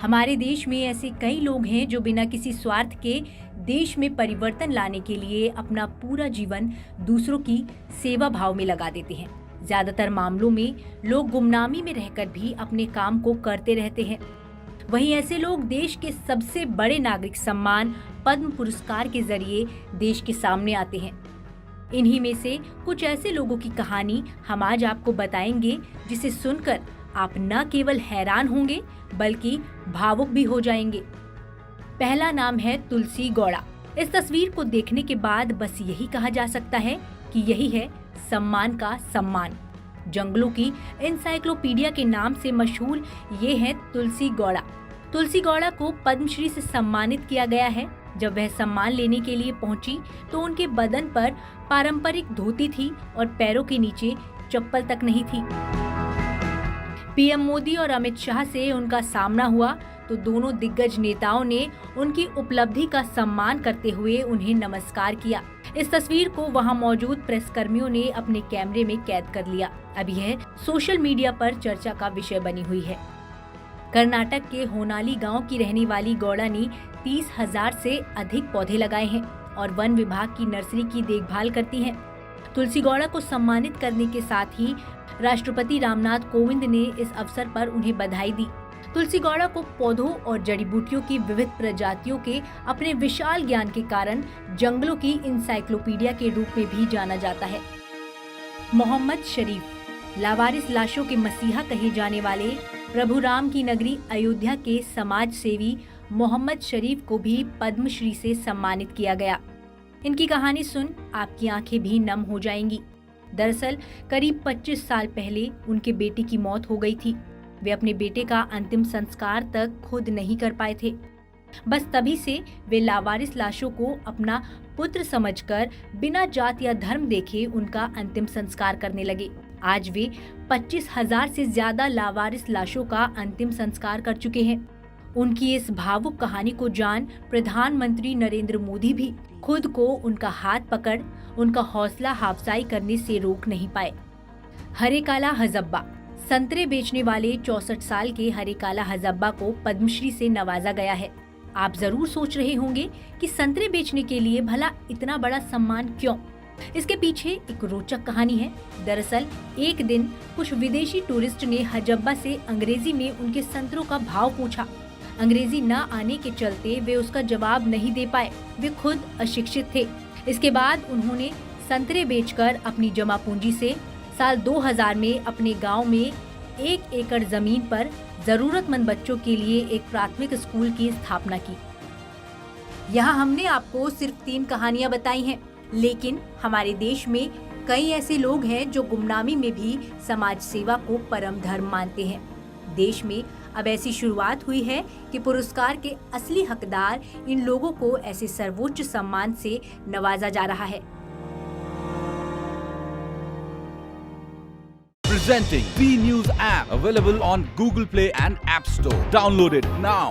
हमारे देश में ऐसे कई लोग हैं जो बिना किसी स्वार्थ के देश में परिवर्तन लाने के लिए अपना पूरा जीवन दूसरों की सेवा भाव में लगा देते हैं। ज्यादातर मामलों में लोग गुमनामी में रहकर भी अपने काम को करते रहते हैं। वहीं ऐसे लोग देश के सबसे बड़े नागरिक सम्मान पद्म पुरस्कार के जरिए देश के सामने आते हैं। इन्हीं में से कुछ ऐसे लोगों की कहानी हम आज आपको बताएंगे, जिसे सुनकर आप न केवल हैरान होंगे बल्कि भावुक भी हो जाएंगे। पहला नाम है तुलसी गौड़ा। इस तस्वीर को देखने के बाद बस यही कहा जा सकता है कि यही है सम्मान का सम्मान। जंगलों की एनसाइक्लोपीडिया के नाम से मशहूर ये है तुलसी गौड़ा। तुलसी गौड़ा को पद्मश्री से सम्मानित किया गया है। जब वह सम्मान लेने के लिए पहुंची तो उनके बदन पर पारंपरिक धोती थी और पैरों के नीचे चप्पल तक नहीं थी। पीएम मोदी और अमित शाह से उनका सामना हुआ तो दोनों दिग्गज नेताओं ने उनकी उपलब्धि का सम्मान करते हुए उन्हें नमस्कार किया। इस तस्वीर को वहां मौजूद प्रेस कर्मियों ने अपने कैमरे में कैद कर लिया। अब यह सोशल मीडिया पर चर्चा का विषय बनी हुई है। कर्नाटक के होनाली गांव की रहने वाली गौड़ा ने 30,000 से अधिक पौधे लगाए हैं और वन विभाग की नर्सरी की देखभाल करती हैं। तुलसी गौड़ा को सम्मानित करने के साथ ही राष्ट्रपति रामनाथ कोविंद ने इस अवसर पर उन्हें बधाई दी। तुलसी गौड़ा को पौधों और जड़ी बूटियों की विविध प्रजातियों के अपने विशाल ज्ञान के कारण जंगलों की इंसाइक्लोपीडिया के रूप में भी जाना जाता है। मोहम्मद शरीफ, लावारिस लाशों के मसीहा कहे जाने वाले प्रभु राम की नगरी अयोध्या के समाज सेवी मोहम्मद शरीफ को भी पद्मश्री से सम्मानित किया गया। इनकी कहानी सुन आपकी आंखें भी नम हो जाएंगी। दरअसल करीब 25 साल पहले उनके बेटे की मौत हो गई थी। वे अपने बेटे का अंतिम संस्कार तक खुद नहीं कर पाए थे। बस तभी से वे लावारिस लाशों को अपना पुत्र समझकर बिना जात या धर्म देखे उनका अंतिम संस्कार करने लगे। आज वे 25,000 से ज्यादा लावारिस लाशों का अंतिम संस्कार कर चुके हैं। उनकी इस भावुक कहानी को जान प्रधानमंत्री नरेंद्र मोदी भी खुद को उनका हाथ पकड़ उनका हौसला अफजाई करने से रोक नहीं पाए। हरेकाला हजब्बा, संतरे बेचने वाले 64 साल के हरेकाला हजब्बा को पद्मश्री से नवाजा गया है। आप जरूर सोच रहे होंगे कि संतरे बेचने के लिए भला इतना बड़ा सम्मान क्यों? इसके पीछे एक रोचक कहानी है। दरअसल एक दिन कुछ विदेशी टूरिस्ट ने हजब्बा से अंग्रेजी में उनके संतरों का भाव पूछा। अंग्रेजी न आने के चलते वे उसका जवाब नहीं दे पाए। वे खुद अशिक्षित थे। इसके बाद उन्होंने संतरे बेचकर अपनी जमा पूंजी से साल 2000 में अपने गांव में 1 एकड़ जमीन पर जरूरतमंद बच्चों के लिए एक प्राथमिक स्कूल की स्थापना की। यहाँ हमने आपको सिर्फ 3 कहानियां बताई हैं, लेकिन हमारे देश में कई ऐसे लोग हैं जो गुमनामी में भी समाज सेवा को परम धर्म मानते हैं। देश में अब ऐसी शुरुआत हुई है कि पुरस्कार के असली हकदार इन लोगों को ऐसे सर्वोच्च सम्मान से नवाजा जा रहा है। Presenting B News app, available on Google Play and App Store. Download it now.